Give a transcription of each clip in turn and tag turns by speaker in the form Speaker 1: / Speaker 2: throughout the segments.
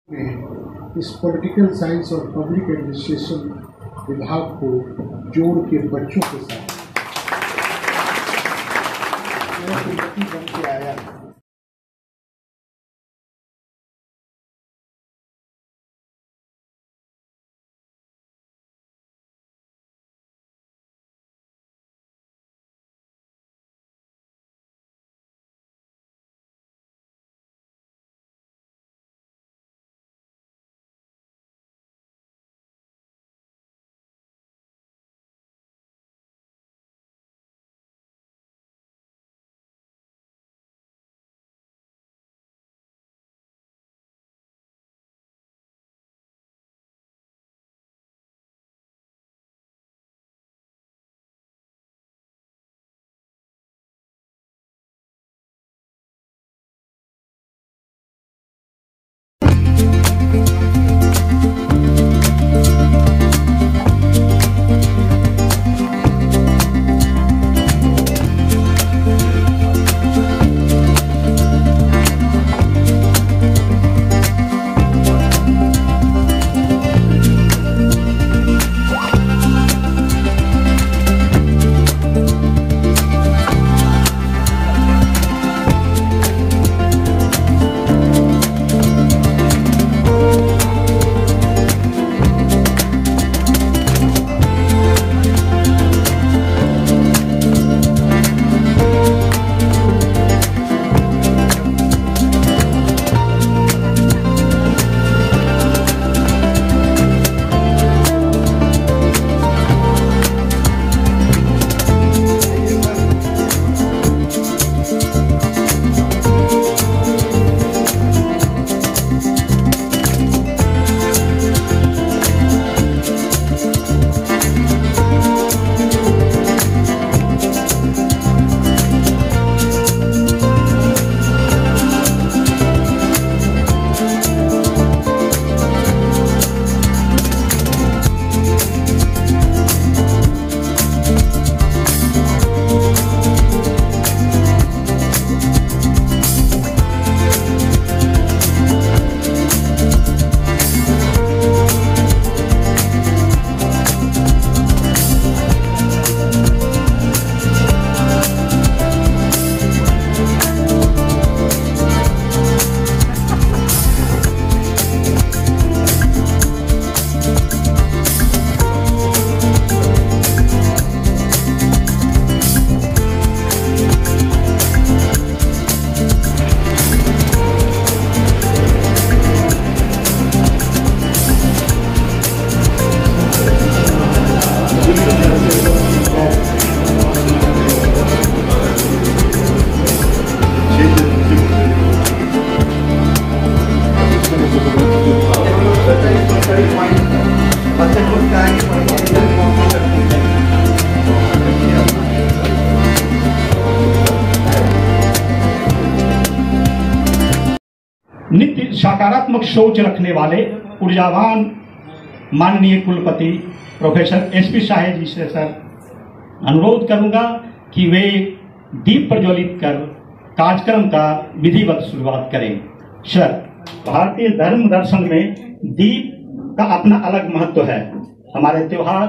Speaker 1: में इस political science और पब्लिक एडमिनिस्ट्रेशन विभाग को जोड़ के बच्चों के साथ बन के आया।
Speaker 2: नित्य सकारात्मक सोच रखने वाले ऊर्जावान माननीय कुलपति प्रोफेसर एसपी साहेब जी से सर अनुरोध करूंगा कि वे दीप प्रज्वलित कर कार्यक्रम का विधिवत शुरुआत करें। सर, भारतीय धर्म दर्शन में दीप का अपना अलग महत्व है। हमारे त्योहार,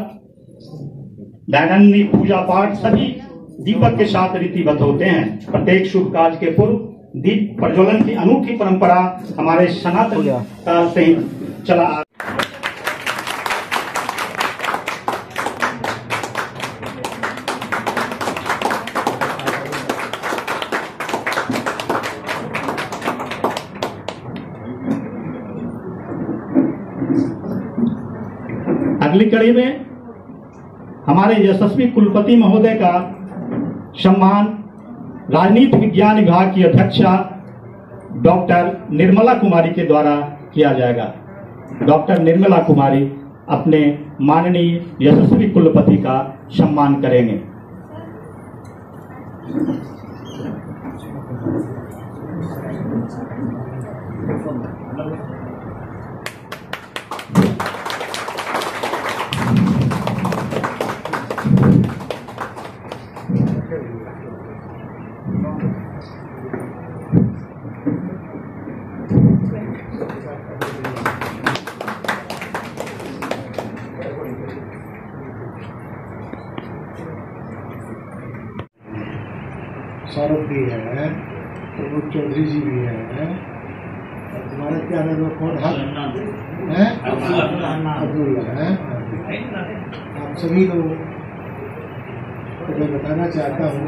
Speaker 2: दैनंदिन पूजा पाठ सभी दीपक के साथ रीतिबद्ध होते हैं। प्रत्येक शुभ कार्य के पूर्व दीप प्रज्वलन की अनूठी परंपरा हमारे सनातन काल से चला आ अगली कड़ी में हमारे यशस्वी कुलपति महोदय का सम्मान राजनीति विज्ञान विभाग की अध्यक्षा डॉक्टर निर्मला कुमारी के द्वारा किया जाएगा। डॉक्टर निर्मला कुमारी अपने माननीय यशस्वी कुलपति का सम्मान करेंगे।
Speaker 1: सौरभ भी है, प्रमोद चौधरी जी भी है, और तुम्हारा क्या नाम है, कौन है, अब्दुल्ला है। आप सभी लोग तो मैं बताना चाहता हूँ,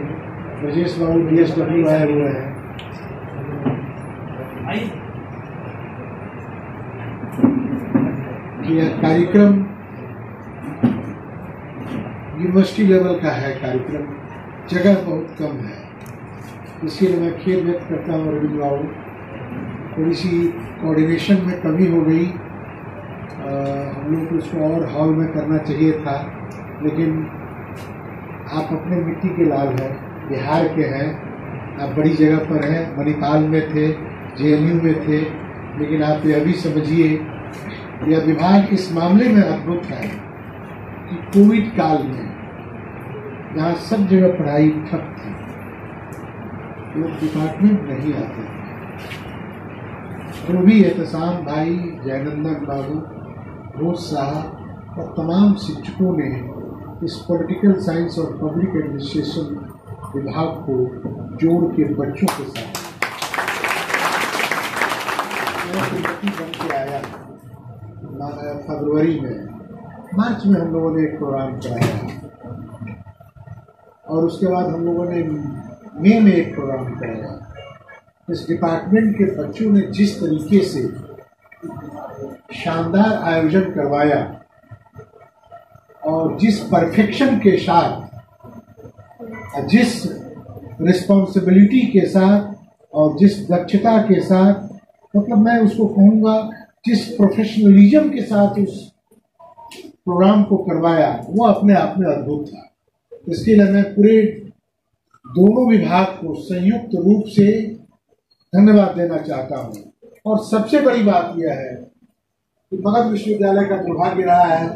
Speaker 1: ब्रजेश बाबू BSW आए हुए हैं। यह कार्यक्रम यूनिवर्सिटी लेवल का है, कार्यक्रम जगह बहुत कम है, इसके लिए मैं खेद व्यक्त करता हूँ अरविंद बाबू। थोड़ी सी कोऑर्डिनेशन में कमी हो गई, हम लोग को इसको और हॉल में करना चाहिए था, लेकिन आप अपने मिट्टी के लाल हैं, बिहार के हैं, आप बड़ी जगह पर हैं, मणिपाल में थे, JNU में थे, लेकिन आप यह भी समझिए यह विभाग इस मामले में अद्भुत है कि कोविड काल में जहाँ सब जगह पढ़ाई ठप थी, लोग डिपार्टमेंट नहीं आते थे, तो भी एहतसाम भाई, जयनंदन बाबू, घोष साहब और तमाम शिक्षकों ने इस पॉलिटिकल साइंस और पब्लिक एडमिनिस्ट्रेशन विभाग को जोड़ के बच्चों के साथ बन के आया। फरवरी में, मार्च में हम लोगों ने एक प्रोग्राम कराया, और उसके बाद हम लोगों ने मई में एक प्रोग्राम कराया। इस डिपार्टमेंट के बच्चों ने जिस तरीके से शानदार आयोजन करवाया और जिस परफेक्शन के साथ, जिस रिस्पॉन्सिबिलिटी के साथ और जिस दक्षता के साथ, मतलब मैं उसको कहूँगा जिस प्रोफेशनलिज्म के साथ उस प्रोग्राम को करवाया, वो अपने आप में अद्भुत था। इसके लिए मैं पूरे दोनों विभाग को संयुक्त रूप से धन्यवाद देना चाहता हूँ। और सबसे बड़ी बात यह है कि मगध विश्वविद्यालय का दुर्भाग्य रहा है,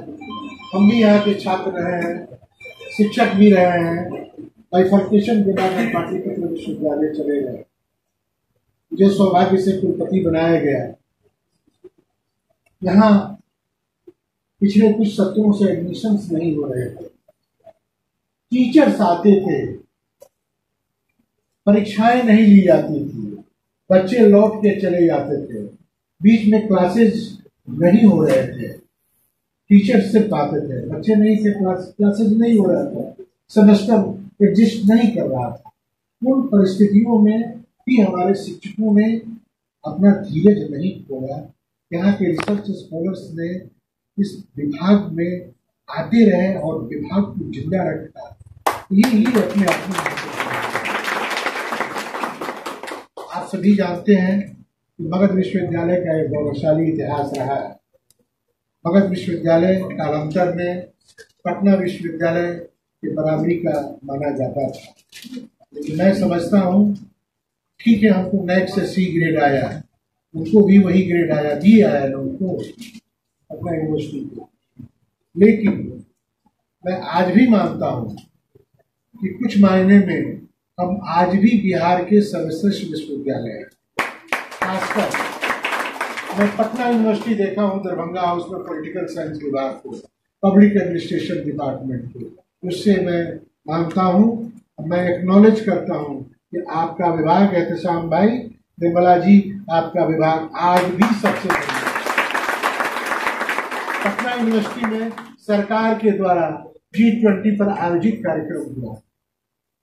Speaker 1: हम भी यहाँ के छात्र रहे हैं, शिक्षक भी रहे हैं, बाइफर्केशन के बाद हम पाटलिपुत्र विश्वविद्यालय चले गए, मुझे सौभाग्य से कुलपति बनाया गया। यहाँ पिछले कुछ सत्रों से एडमिशन्स नहीं हो रहे थे, टीचर्स आते थे, परीक्षाएं नहीं ली जाती थी, बच्चे लौट के चले जाते थे, बीच में क्लासेस नहीं हो रहे थे, टीचर्स सिर्फ आते थे, बच्चे नहीं थे, क्लासेस नहीं हो रहा था, सेमेस्टर एग्जिस्ट नहीं कर रहा था। उन परिस्थितियों में भी हमारे शिक्षकों ने अपना धीरज नहीं खोया। यहाँ के रिसर्च स्कॉलर्स ने इस विभाग में आते रहे और विभाग को जिंदा रखा। ये अपने आप में आप सभी जानते हैं कि मगध विश्वविद्यालय का एक गौरवशाली इतिहास रहा है। मगध विश्वविद्यालय कालांतर में पटना विश्वविद्यालय के बराबरी का माना जाता था, लेकिन मैं समझता हूँ ठीक है, हमको नेट से C ग्रेड आया, उनको भी वही ग्रेड आया, D आया ना उनको अपना यूनिवर्सिटी को। लेकिन मैं आज भी मानता हूँ कि कुछ मायने में हम आज भी बिहार के सर्वश्रेष्ठ विश्वविद्यालय हैं। खासकर मैं पटना यूनिवर्सिटी देखा हूँ, दरभंगा हाउस में पॉलिटिकल साइंस विभाग को, पब्लिक एडमिनिस्ट्रेशन डिपार्टमेंट को, उससे मैं मानता हूँ, मैं एक्नॉलेज करता हूँ कि आपका विभाग, एहतसाम भाई, निर्मला जी, आपका विभाग आज भी सबसे बढ़िया। पटना यूनिवर्सिटी में सरकार के द्वारा G20 पर आयोजित कार्यक्रम हुआ,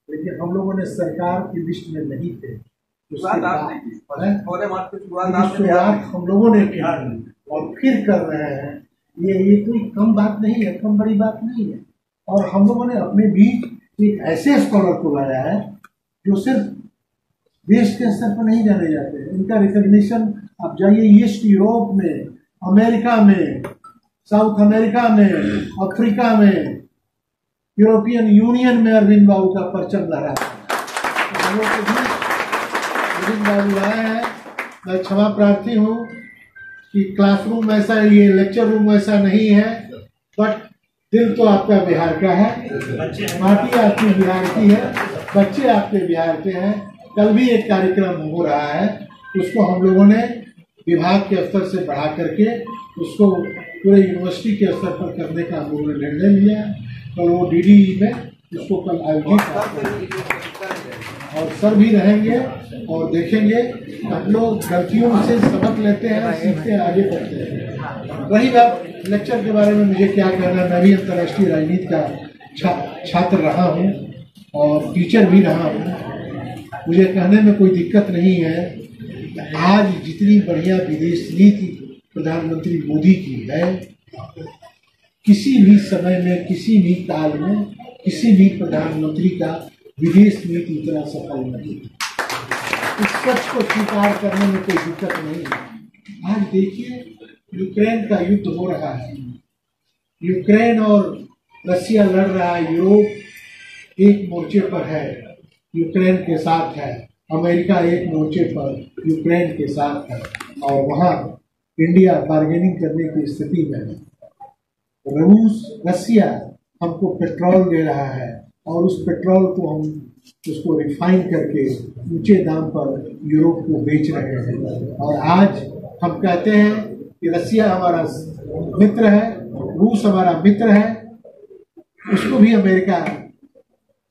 Speaker 1: लेकिन हम लोगों ने सरकार की लिस्ट में नहीं थे। शुरुआत हम लोगों ने किया और फिर कर रहे हैं। ये कोई कम बात नहीं है, कम बड़ी बात नहीं है। और हम लोगों ने अपने बीच एक ऐसे स्कॉलर को लाया है जो सिर्फ देश के स्तर पर नहीं जाने जाते हैं, इनका रिकॉग्निशन आप जाइए ईस्ट यूरोप में, अमेरिका में, साउथ अमेरिका में, अफ्रीका में, यूरोपियन यूनियन में अरविंद बाबू का परचम लहरा है। हम लोग को भी अरविंद बाबू आए हैं। मैं क्षमा प्रार्थी हूँ कि क्लासरूम ऐसा, ये लेक्चर रूम ऐसा नहीं है, बट दिल तो आपका बिहार का है, माटी आपकी बिहार की है, बच्चे आपके बिहार के हैं। कल भी एक कार्यक्रम हो रहा है, उसको हम लोगों ने विभाग के स्तर से बढ़ा करके उसको पूरे यूनिवर्सिटी के स्तर पर करने का हम लोगों ने निर्णय लिया। तो वो DD में उसको कल आयोजित और सर भी रहेंगे और देखेंगे। हम लोग गलतियों से सबक लेते हैं, सीखते हैं, आगे बढ़ते हैं। रही बात लेक्चर के बारे में, मुझे क्या कहना है, मैं भी अंतर्राष्ट्रीय राजनीति का छात्र रहा हूँ और टीचर भी रहा हूँ। मुझे कहने में कोई दिक्कत नहीं है। आज जितनी बढ़िया विदेश नीति प्रधानमंत्री मोदी की है, किसी भी समय में, किसी भी काल में, किसी भी प्रधानमंत्री का विदेश नीति इतना सफल नहीं। इस सच को स्वीकार करने में कोई दिक्कत नहीं है। आज देखिए, यूक्रेन का युद्ध हो रहा है, यूक्रेन और रसिया लड़ रहा है। यूरोप एक मोर्चे पर है, यूक्रेन के साथ है। अमेरिका एक मोर्चे पर यूक्रेन के साथ है और वहाँ इंडिया बार्गेनिंग करने की स्थिति में है। रसिया हमको पेट्रोल दे रहा है और उस पेट्रोल को हम उसको रिफाइन करके ऊंचे दाम पर यूरोप को बेच रहे हैं। और आज हम कहते हैं कि रसिया हमारा मित्र है, रूस हमारा मित्र है। उसको भी अमेरिका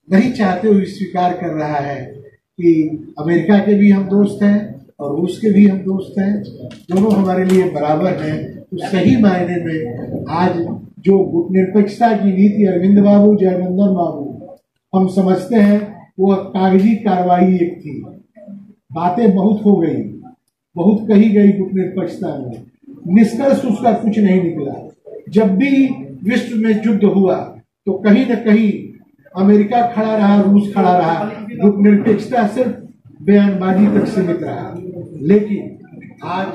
Speaker 1: नहीं चाहते हुए स्वीकार कर रहा है कि अमेरिका के भी हम दोस्त हैं और रूस के भी हम दोस्त हैं, दोनों हमारे लिए बराबर हैं। तो सही मायने में आज जो गुटनिरपेक्षता की नीति अरविंद बाबू, जयवंदन बाबू, हम समझते हैं वो कागजी कार्रवाई एक थी। बातें बहुत हो गई, बहुत कही गई गुटनिरपेक्षता में, निष्कर्ष उसका कुछ नहीं निकला। जब भी विश्व में युद्ध हुआ तो कहीं न कहीं अमेरिका खड़ा रहा, रूस खड़ा रहा, गुटनिरपेक्षता सिर्फ बयानबाजी तक सीमित रहा। लेकिन आज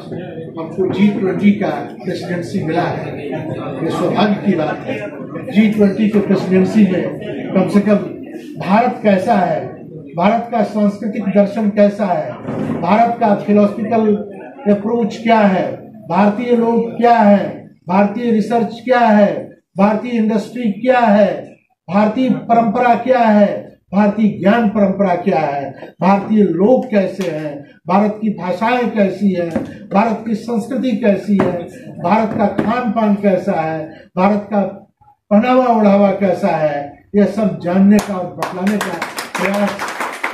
Speaker 1: हमको G20 का प्रेसिडेंसी मिला है, ये सौभाग्य की बात है। G20 के प्रेसिडेंसी में कम से कम भारत कैसा है, भारत का सांस्कृतिक दर्शन कैसा है, भारत का फिलोसफिकल अप्रोच क्या है, भारतीय लोग क्या है, भारतीय रिसर्च क्या है, भारतीय इंडस्ट्री क्या है, भारतीय परंपरा क्या है, भारतीय ज्ञान परंपरा क्या है, भारतीय लोग कैसे हैं, भारत की भाषाएं कैसी है, भारत की संस्कृति कैसी है, भारत का खान पान कैसा है, भारत का पहनावा ओढ़ावा कैसा है, यह सब जानने का और बतलाने का प्रयास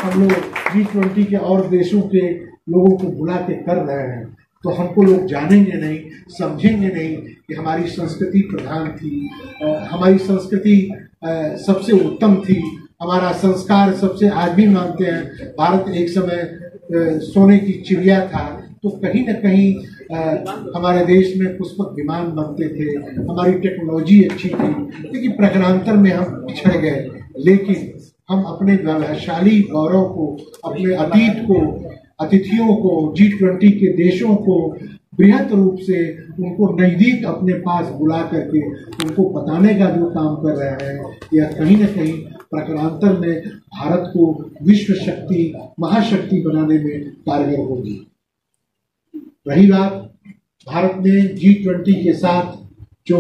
Speaker 1: हम लोग G20 के और देशों के लोगों को बुला के कर रहे हैं। तो हमको लोग जानेंगे नहीं, समझेंगे नहीं कि हमारी संस्कृति प्रधान थी, हमारी संस्कृति सबसे उत्तम थी, हमारा संस्कार सबसे, आज भी मानते हैं भारत एक समय सोने की चिड़िया था। तो कहीं न कहीं हमारे देश में पुष्पक विमान बनते थे, हमारी टेक्नोलॉजी अच्छी थी, लेकिन प्रकारांतर में हम पिछड़ गए। लेकिन हम अपने वैभवशाली गौरव को, अपने अतीत को, अतिथियों को, G20 के देशों को बृहत रूप से उनको नजदीक अपने पास बुला करके उनको बताने का जो काम कर रहे हैं, यह कहीं न कहीं प्रकारांतर में भारत को विश्व शक्ति, महाशक्ति बनाने में कारगर होगी। रही बात भारत ने G20 के साथ जो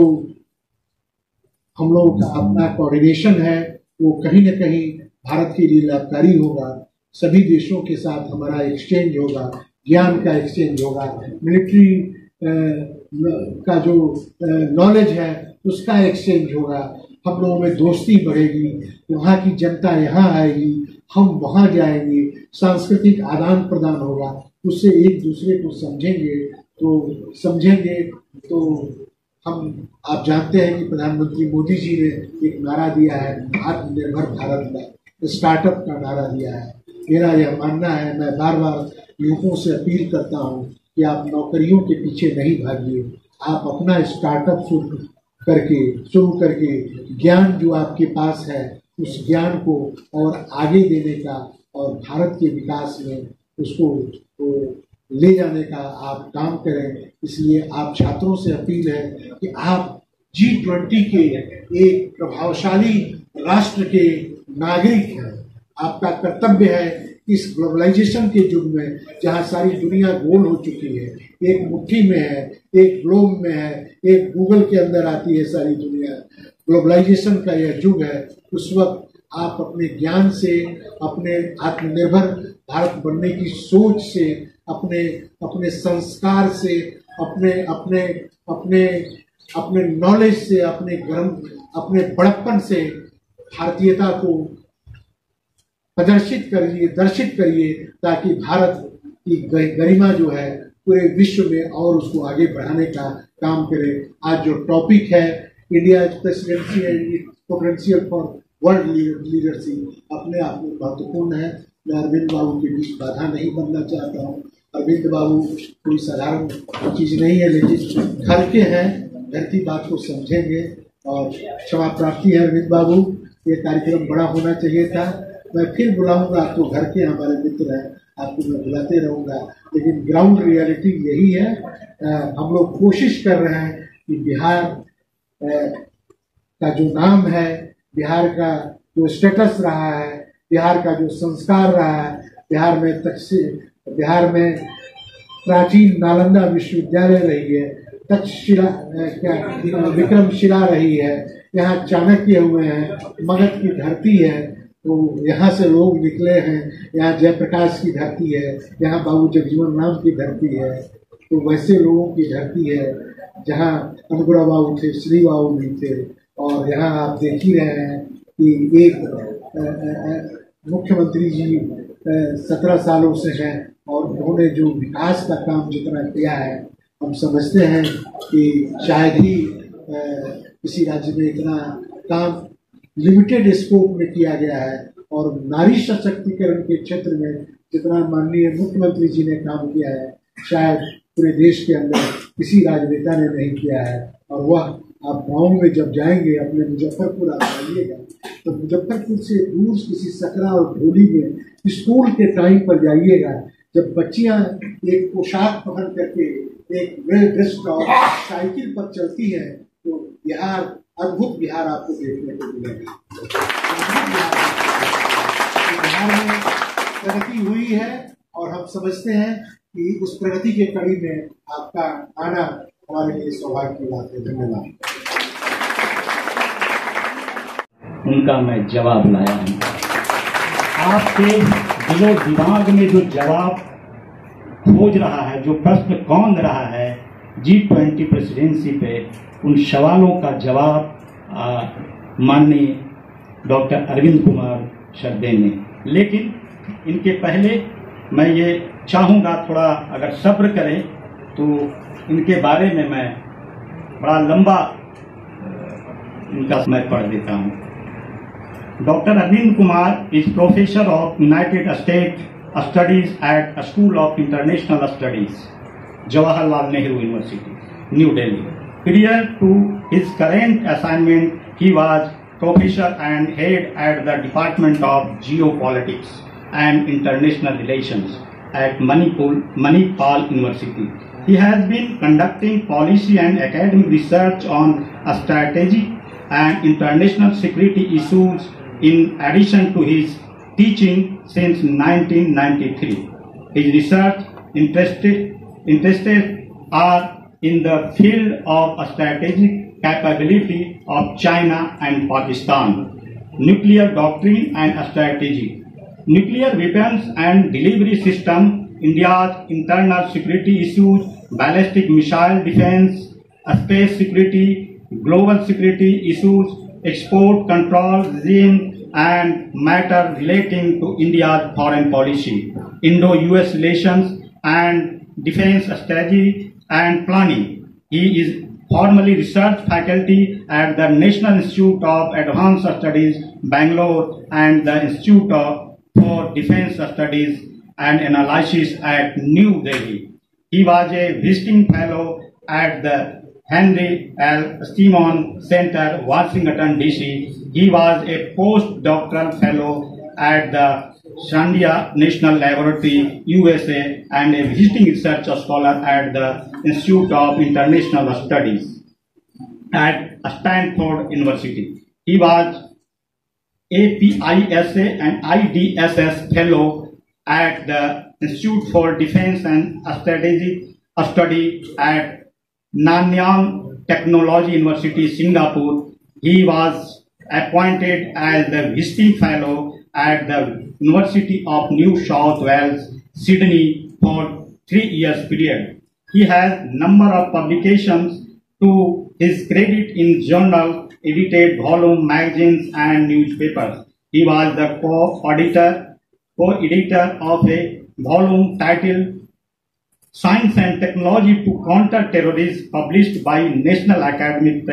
Speaker 1: हम लोगों का अपना कोऑर्डिनेशन है, वो कहीं न कहीं भारत के लिए लाभकारी होगा। सभी देशों के साथ हमारा एक्सचेंज होगा, ज्ञान का एक्सचेंज होगा, मिलिट्री का जो नॉलेज है उसका एक्सचेंज होगा, हम लोगों में दोस्ती बढ़ेगी, वहाँ की जनता यहाँ आएगी, हम वहाँ जाएंगे, सांस्कृतिक आदान प्रदान होगा, उससे एक दूसरे को समझेंगे। तो हम, आप जानते हैं कि प्रधानमंत्री मोदी जी ने एक नारा दिया है, आत्मनिर्भर भारत का, स्टार्टअप का नारा दिया है। मेरा यह मानना है, मैं बार बार युवकों से अपील करता हूँ कि आप नौकरियों के पीछे नहीं भागिए, आप अपना स्टार्टअप शुरू करके ज्ञान जो आपके पास है उस ज्ञान को और आगे देने का और भारत के विकास में उसको ले जाने का आप काम करें। इसलिए आप छात्रों से अपील है कि आप G20 के एक प्रभावशाली राष्ट्र के नागरिक हैं। आपका कर्तव्य है इस ग्लोबलाइजेशन के युग में, जहाँ सारी दुनिया गोल हो चुकी है, एक मुट्ठी में है, एक ग्लोब में है, एक गूगल के अंदर आती है सारी दुनिया, ग्लोबलाइजेशन का यह युग है। उस वक्त आप अपने ज्ञान से, अपने आत्मनिर्भर भारत बनने की सोच से, अपने संस्कार से, अपने नॉलेज से, अपने बड़प्पन से भारतीयता को प्रदर्शित करिए, दर्शित करिए, ताकि भारत की गरिमा जो है पूरे विश्व में और उसको आगे बढ़ाने का काम करे। आज जो टॉपिक है India potential for world leadership, अपने आप में महत्वपूर्ण है। मैं अरविंद बाबू के बीच बाधा नहीं बनना चाहता हूँ। अरविंद बाबू कोई साधारण चीज़ नहीं है, लेकिन घर के हैं, घर की बात को समझेंगे और क्षमा प्रार्थी है अरविंद बाबू। ये कार्यक्रम बड़ा होना चाहिए था। मैं फिर बुलाऊंगा, आपको घर के हमारे मित्र हैं, आपको मैं बुलाते रहूँगा, लेकिन ग्राउंड रियलिटी यही है। हम लोग कोशिश कर रहे हैं कि बिहार का जो नाम है, बिहार का जो स्टेटस रहा है, बिहार का जो संस्कार रहा है, बिहार में प्राचीन नालंदा विश्वविद्यालय रही है, तक्षशिला विक्रमशिला रही है, यहाँ चाणक्य हुए हैं, मगध की धरती है, तो यहाँ से लोग निकले हैं। यहाँ जयप्रकाश की धरती है, यहाँ बाबू जगजीवन राम की धरती है, तो वैसे लोगों की धरती है जहाँ अनुग्रह बाबू थे, श्री बाबू भी थे। और यहाँ आप देख ही रहे हैं कि एक मुख्यमंत्री जी 17 सालों से हैं और उन्होंने जो विकास का काम जितना किया है, हम समझते हैं कि शायद ही किसी राज्य में इतना काम लिमिटेड स्कोप में किया गया है। और नारी सशक्तिकरण के क्षेत्र में जितना माननीय मुख्यमंत्री जी ने काम किया है, शायद पूरे देश के अंदर किसी राजनेता ने नहीं किया है। और वह आप गाँव में जब जाएंगे, अपने मुजफ्फरपुर आप जाइएगा, तो मुजफ्फरपुर से दूर किसी सकरा और ढोली में स्कूल के टाइम पर जाइएगा, जब बच्चियां एक पोशाक पहन करके एक वेल ड्रेस्ड और साइकिल पर चलती हैं, तो बिहार, अद्भुत बिहार आपको देखने को मिलेगा। बिहार में प्रगति हुई है और हम समझते हैं कि उस प्रगति के कड़ी में आपका आना हमारे लिए सौभाग्य की बात है। धन्यवाद।
Speaker 2: उनका मैं जवाब लाया हूँ। आपके दिलो दिमाग में जो जवाब खोज रहा है, जो प्रश्न कौन रहा है G20 प्रेसिडेंसी पे, उन सवालों का जवाब माननीय डॉक्टर अरविंद कुमार सर देंगे। लेकिन इनके पहले मैं ये चाहूँगा, थोड़ा अगर सब्र करें तो इनके बारे में मैं बड़ा लंबा इनका मैं पढ़ देता हूँ। Doctor Arvind Kumar is professor of United State studies at school of international studies, Jawaharlal Nehru University, New Delhi. Prior to his current assignment, he was professor and head at the Department of Geopolitics and International Relations at Manipal University. He has been conducting policy and academic research on strategic and international security issues in addition to his teaching since 1993. His research interests are in the field of strategic capability of China and Pakistan, nuclear doctrine and strategy, nuclear weapons and delivery system, India's internal security issues, ballistic missile defense, space security, global security issues, export control regime, and matter relating to India's foreign policy, Indo-US relations, and defense strategy and planning. He is formerly research faculty at the National Institute of Advanced Studies, Bangalore, and the Institute for Defense Studies and Analysis at New Delhi. He was a visiting fellow at the Henry L. Simon Center, Washington, D.C. He was a postdoctoral fellow at the Sandia National Laboratory, USA, and a visiting research scholar at the Institute of International Studies at Stanford University. He was APISA and IDSS fellow at the Institute for Defense and Strategic Study at Nanyang Technology University, Singapore. He was appointed as the visiting fellow at the University of New South Wales, Sydney for 3 years period. He has number of publications to his credit in journal, edited volume, magazines and newspapers. He was the co-editor of a volume titled Science and Technology to Counter Terrorism, published by National Academic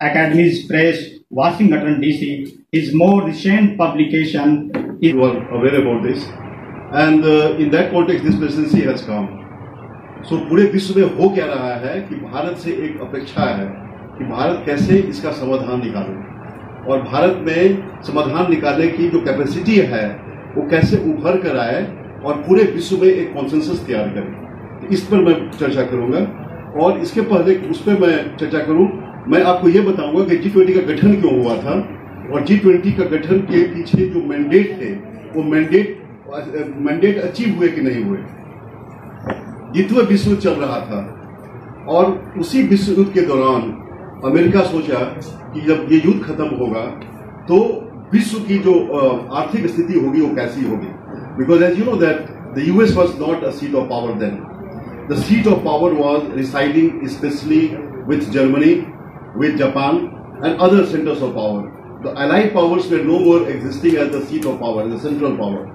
Speaker 2: Academies Press, Washington DC. His more recent publication is...
Speaker 3: You are aware about this, and in that context, this presidency has come. So पूरे विश्व में हो क्या रहा है कि भारत से एक अपेक्षा है कि भारत कैसे इसका समाधान निकाले, और भारत में समाधान निकालने की जो कैपेसिटी है वो कैसे उभर कर आए और पूरे विश्व में एक कॉन्सेंसस तैयार करें। इस पर मैं चर्चा करूंगा, और इसके पहले उस पर मैं चर्चा करूं, मैं आपको ये बताऊंगा कि G20 का गठन क्यों हुआ था, और G20 का गठन के पीछे जो मैंडेट थे वो मैंडेट अचीव हुए कि नहीं हुए। द्वितीय विश्व युद्ध चल रहा था, और उसी विश्व युद्ध के दौरान अमेरिका सोचा कि जब ये युद्ध खत्म होगा तो विश्व की जो आर्थिक स्थिति होगी वो कैसी होगी। Because as you know that the US was not a seat of power then. The seat of power was residing especially with Germany, with Japan and other centers of power. The allied powers were no more existing as the seat of power, the central power.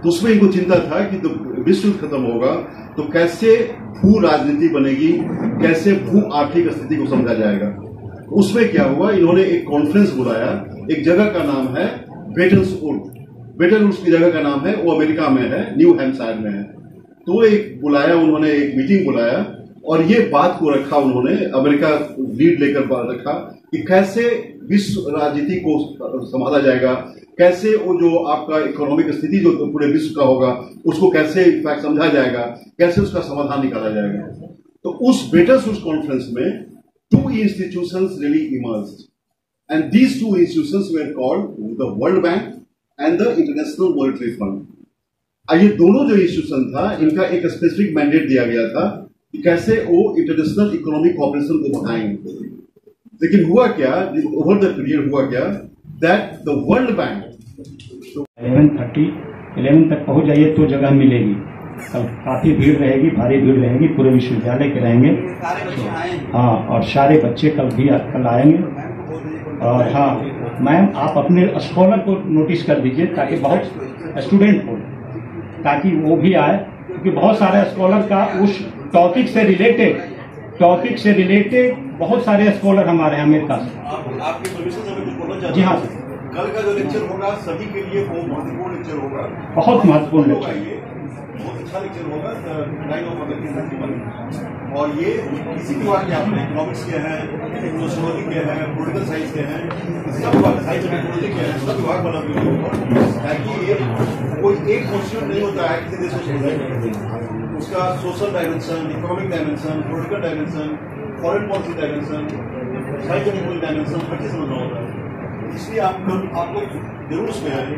Speaker 3: तो उसमें इनको चिंता था कि तो विश्व युद्ध खत्म होगा तो कैसे भू राजनीति बनेगी, कैसे भू आर्थिक स्थिति को समझा जाएगा। उसमें क्या हुआ, इन्होंने एक कॉन्फ्रेंस बुलाया, एक जगह का नाम है ब्रेटन वुड्स की जगह का नाम है, वो अमेरिका में है, न्यू हैम्पशायर में है। तो एक बुलाया उन्होंने, एक मीटिंग बुलाया, और ये बात को रखा उन्होंने, अमेरिका लीड लेकर बात रखा कि कैसे विश्व राजनीति को संभाला जाएगा, कैसे वो जो आपका इकोनॉमिक स्थिति जो पूरे विश्व का होगा उसको कैसे इनफैक्ट समझा जाएगा, कैसे उसका समाधान निकाला जाएगा। तो उस ब्रेटन वुड्स कॉन्फ्रेंस में two institutions really emerged, and these two institutions were called the World Bank and the International Monetary Fund. ये दोनों जो इंस्टीट्यूशन था इनका एक स्पेसिफिक मैंडेट दिया गया था कि कैसे वो इंटरनेशनल इकोनॉमिक कॉपरेशन को बढ़ाएंगे। लेकिन हुआ क्या, ओवर द पीरियड हुआ क्या, दैट द वर्ल्ड बैंक
Speaker 2: 11 तक पहुंच जाइए तो जगह मिलेगी। कल काफी भीड़ रहेगी, भारी भीड़ रहेगी, पूरे विश्वविद्यालय के रहेंगे। हाँ, और सारे बच्चे कल आएंगे। और हाँ मैम, आप अपने स्कॉलर को नोटिस कर दीजिए ताकि बहुत स्टूडेंट हो, ताकि वो भी आए, क्योंकि बहुत सारे स्कॉलर का उस टॉपिक से रिलेटेड बहुत सारे स्कॉलर हमारे हैं अमेरिका से।
Speaker 3: आपकी परमिशन से मैं कुछ बोलना चाहता हूं।
Speaker 2: जी हाँ,
Speaker 3: कल का जो लेक्चर होगा सभी के लिए बहुत महत्वपूर्ण लेक्चर होगा,
Speaker 2: बहुत महत्वपूर्ण लेक्चर,
Speaker 3: बहुत अच्छा लेक्चर होगा। और ये किसी भी बात के आपने इकोनॉमिक्स के हैं, सोशियोलॉजी के हैं, पॉलिटिकल साइंस के हैं, सब साइंस एंड टेक्नोलॉजी के हैं, सब विभाग बना हुआ होगा, ताकि ये कोई एक क्वेश्चन नहीं होता है किसी देश में, उसका social dimension, economic dimension, political dimension, foreign policy dimension, science and technology dimension अच्छे समझना होता है। इसलिए आप लोग जरूर उसमें आए,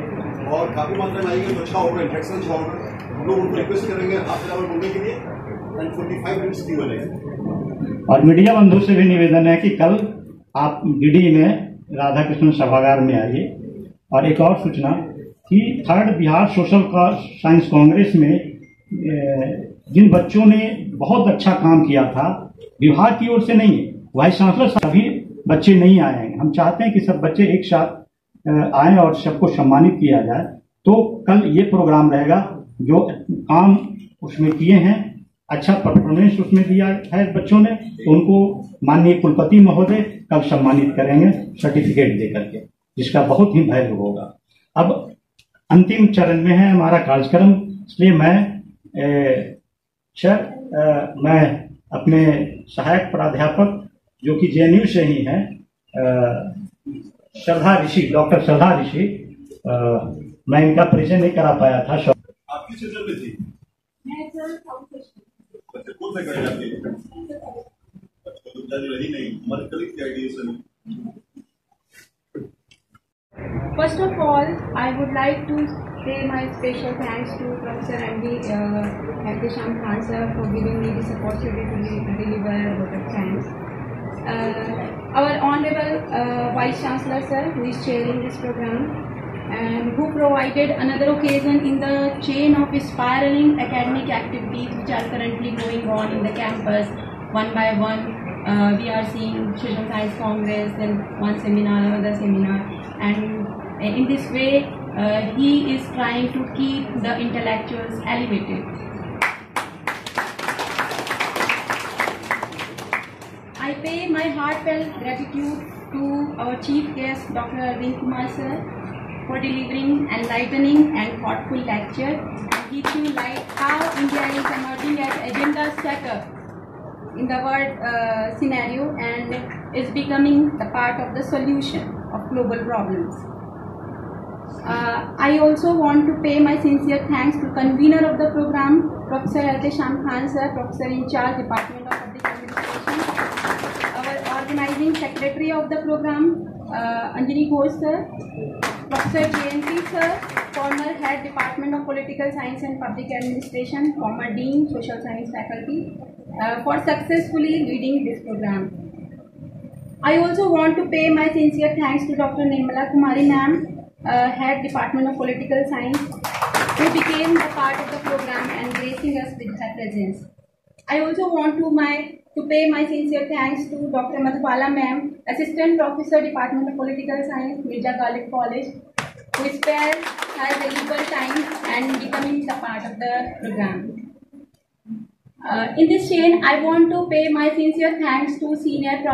Speaker 3: और काफी मात्रा में आएंगे तो अच्छा होगा, इंट्रैक्शन अच्छा होगा। हम लोग उनको रिक्वेस्ट करेंगे आपके नाम बोलने के लिए, एंड 45 मिनट्स की बने।
Speaker 2: और मीडिया बंधु से भी निवेदन है कि कल आप डीडी में राधा कृष्ण सभागार में आइए। और एक और सूचना कि 3rd Bihar social science Congress में जिन बच्चों ने बहुत अच्छा काम किया था, विभाग की ओर से नहीं, वाइस चांसलर सभी बच्चे नहीं आए हैं। हम चाहते हैं कि सब बच्चे एक साथ आए और सबको सम्मानित किया जाए। तो कल ये प्रोग्राम रहेगा, जो काम उसमें किए हैं, अच्छा परफॉर्मेंस उसमें दिया है बच्चों ने, तो उनको माननीय कुलपति महोदय कल सम्मानित करेंगे सर्टिफिकेट देकर के, जिसका बहुत ही वैल्यू होगा। अब अंतिम चरण में है हमारा कार्यक्रम, इसलिए मैं अपने सहायक प्राध्यापक जो कि JNU से ही हैं, डॉक्टर श्रद्धा ऋषि, मैं इनका परिचय नहीं करा पाया था।
Speaker 3: आपकी सेक्शन में थी? मैं सर कौन सा गाइड आपके? अच्छा, तो जारी रही नहीं, हमारे कलीग की आइडिया से।
Speaker 4: First of all, I would like to say my special thanks to Professor M.D. Ehtesham Khan sir for giving me this opportunity to deliver a vote of thanks. Our Honorable Vice Chancellor sir, who is chairing this program, and who provided another occasion in the chain of spiraling academic activities which are currently going on in the campus one by one. We are seeing Social Science Congress, then one seminar, another seminar, and In this way, he is trying to keep the intellectuals elevated. I pay my heartfelt gratitude to our chief guest, Dr. Arvind Kumar sir, for delivering enlightening and thoughtful lecture and teaching light how India is emerging as agenda setter in the world scenario and is becoming the part of the solution of global problems. I also want to pay my sincere thanks to convener of the program, Professor Ehtesham Khan sir, Professor in charge, Department of Public Administration, our organizing secretary of the program, Anjali Ghosh sir, Professor JNP sir, former head Department of Political Science and Public Administration, former Dean Social Science Faculty, for successfully leading this program. I also want to pay my sincere thanks to Dr. Nirmala Kumari ma'am, Head Department of Political Science, who became a part of the program and gracing us with her presence. I also want to pay my sincere thanks to Dr. Madhubala ma'am, Assistant Professor, Department of Political Science, Mirza Ghalib College, who spared her valuable time and becoming the part of the program. In this chain, I want to pay my sincere thanks to Senior Professor